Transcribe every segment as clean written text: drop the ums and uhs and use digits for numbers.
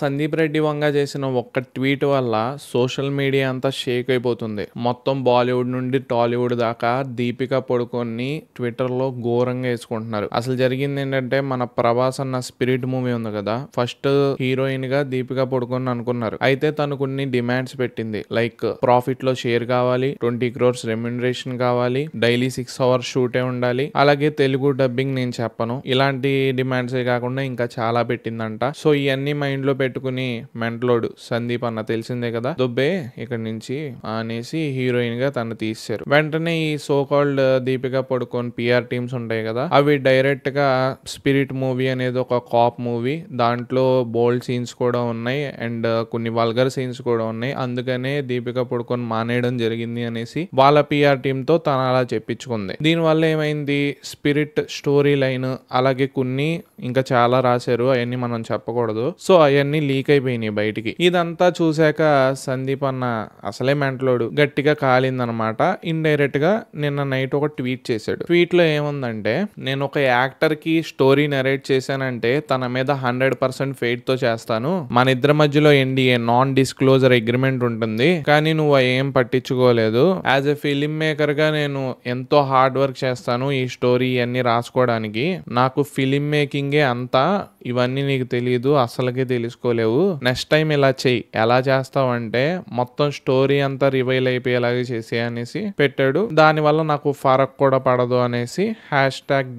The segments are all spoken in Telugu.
సందీప్ రెడ్డి వంగ చేసిన ఒక్క ట్వీట్ వల్ల సోషల్ మీడియా అంతా షేక్ అయిపోతుంది. మొత్తం బాలీవుడ్ నుండి టాలీవుడ్ దాకా దీపిక పడుకొని ట్విట్టర్లో ఘోరంగా వేసుకుంటున్నారు. అసలు జరిగింది ఏంటంటే, మన ప్రభాస్ అన్న స్పిరిట్ మూవీ ఉంది కదా, ఫస్ట్ హీరోయిన్ గా దీపిక పడుకొని అనుకున్నారు. అయితే తను కొన్ని డిమాండ్స్ పెట్టింది. లైక్ ప్రాఫిట్ లో షేర్ కావాలి, 20 crores రెమ్యునరేషన్ కావాలి, డైలీ 6 hours షూటే ఉండాలి, అలాగే తెలుగు డబ్బింగ్ నేను చెప్పను, ఇలాంటి డిమాండ్స్ కాకుండా ఇంకా చాలా పెట్టిందంట. సో ఇవన్నీ మైండ్ లో పెట్టుకుని మెంటలోడు సందీప్ అన్న తెలిసిందే కదా, దుబ్బే ఇక్కడ నుంచి అనేసి హీరోయిన్ గా తను తీశారు. వెంటనే ఈ సో కాల్డ్ దీపిక పడుకొని పిఆర్ టీమ్స్ ఉంటాయి కదా, అవి డైరెక్ట్ గా స్పిరిట్ మూవీ అనేది ఒక కాప్ మూవీ, దాంట్లో బోల్డ్ సీన్స్ కూడా ఉన్నాయి అండ్ కొన్ని వల్గర్ సీన్స్ కూడా ఉన్నాయి, అందుకనే దీపిక పడుకొని మానేయడం జరిగింది అనేసి వాళ్ళ పిఆర్ టీమ్ తో తను అలా చెప్పించుకుంది. దీనివల్ల ఏమైంది, స్పిరిట్ స్టోరీ లైన్ అలాగే కొన్ని ఇంకా చాలా రాశారు, అవన్నీ మనం చెప్పకూడదు. సో అవన్నీ లీక్ అయిపోయినాయి బయటికి. ఇదంతా చూశాక సందీప్ అన్న అసలే మెంటలోడు గట్టిగా కాలిందనమాట. ఇండైరెక్ట్ గా నిన్న నైట్ ఒక ట్వీట్ చేశాడు. ట్వీట్ లో ఏముందంటే, నేను ఒక యాక్టర్ కి స్టోరీ నరేట్ చేశానంటే తన మీద 100% ఫెయిట్ తో చేస్తాను. మన ఇద్దరి మధ్యలో ఎన్డీఏ నాన్ డిస్క్లోజర్ అగ్రిమెంట్ ఉంటుంది, కానీ నువ్వు ఏం పట్టించుకోలేదు. యాజ్ ఎ ఫిలిం మేకర్ గా నేను ఎంతో హార్డ్ వర్క్ చేస్తాను ఈ స్టోరీ అన్ని రాసుకోవడానికి. నాకు ఫిలిం మేకింగే అంతా, ఇవన్నీ నీకు తెలియదు, అసలుకే తెలుసుకోలేవు. నెక్స్ట్ టైం ఇలా చెయ్యి. ఎలా చేస్తావంటే మొత్తం స్టోరీ అంతా రివైల్ అయిపోయేలాగా చేసి అనేసి పెట్టాడు. దాని వల్ల నాకు ఫరక్ కూడా పడదు అనేసి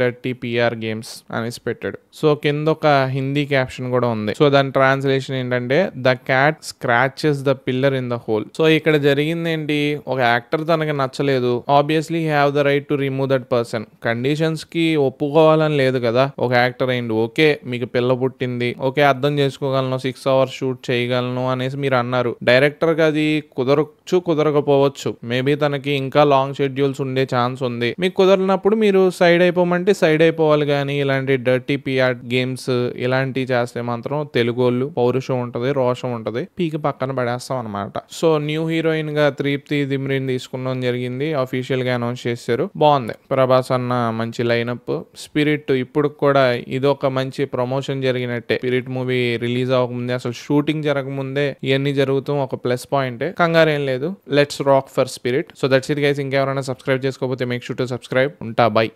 #dirtyprgames అనేసి పెట్టాడు. సో కింద ఒక హిందీ క్యాప్షన్ కూడా ఉంది. సో దాని ట్రాన్స్లేషన్ ఏంటంటే, the cat scratches the pillar in the whole. So ఇక్కడ జరిగింది ఏంటి, ఒక యాక్టర్ తనకి నచ్చలేదు, obviously have the right to remove that person. Conditions కి ఒప్పుకోవాలని లేదు కదా. ఒక యాక్టర్ అయింది, ఓకే మీకు పిల్ల పుట్టింది, ఓకే అర్థం చేసుకోగలను, 6 hours షూట్ చేయగలను అనేసి మీరు అన్నారు. డైరెక్టర్ కి అది కుదరచ్చు కుదరకపోవచ్చు, మేబీ తనకి ఇంకా లాంగ్ షెడ్యూల్స్ ఉండే ఛాన్స్ ఉంది. మీకు కుదరినప్పుడు మీరు సైడ్ అయిపోమంటే సైడ్ అయిపోవాలి, కానీ ఇలాంటి డర్టీ పిఆర్ గేమ్స్ ఇలాంటివి చేస్తే మాత్రం తెలుగోళ్ళు పౌరుషం ఉంటది, రోషం ఉంటది, పీకి పక్కన పడేస్తాం అనమాట. సో న్యూ హీరోయిన్ గా త్రిప్తి దిమ్రిన్ తీసుకున్నాం జరిగింది, అఫీషియల్ గా అనౌన్స్ చేశారు. బాగుంది. ప్రభాస్ అన్న మంచి లైనప్. స్పిరిట్ ఇప్పుడు కూడా ఇదొక మంచి ప్రమోషన్ జరిగినట్టే. స్పిరిట్ మూవీ రిలీజ్ అవ్వకముందే, అసలు షూటింగ్ జరగకముందే ఇవన్నీ జరుగుతాం ఒక ప్లస్ పాయింటే. కంగారేం లేదు. Let's rock for spirit. So that's it guys. ఇంకెవరైనా సబ్స్క్రైబ్ చేసుకోకపోతే మేక్ షూర్ టు సబ్స్క్రైబ్. ఉంటా, బై.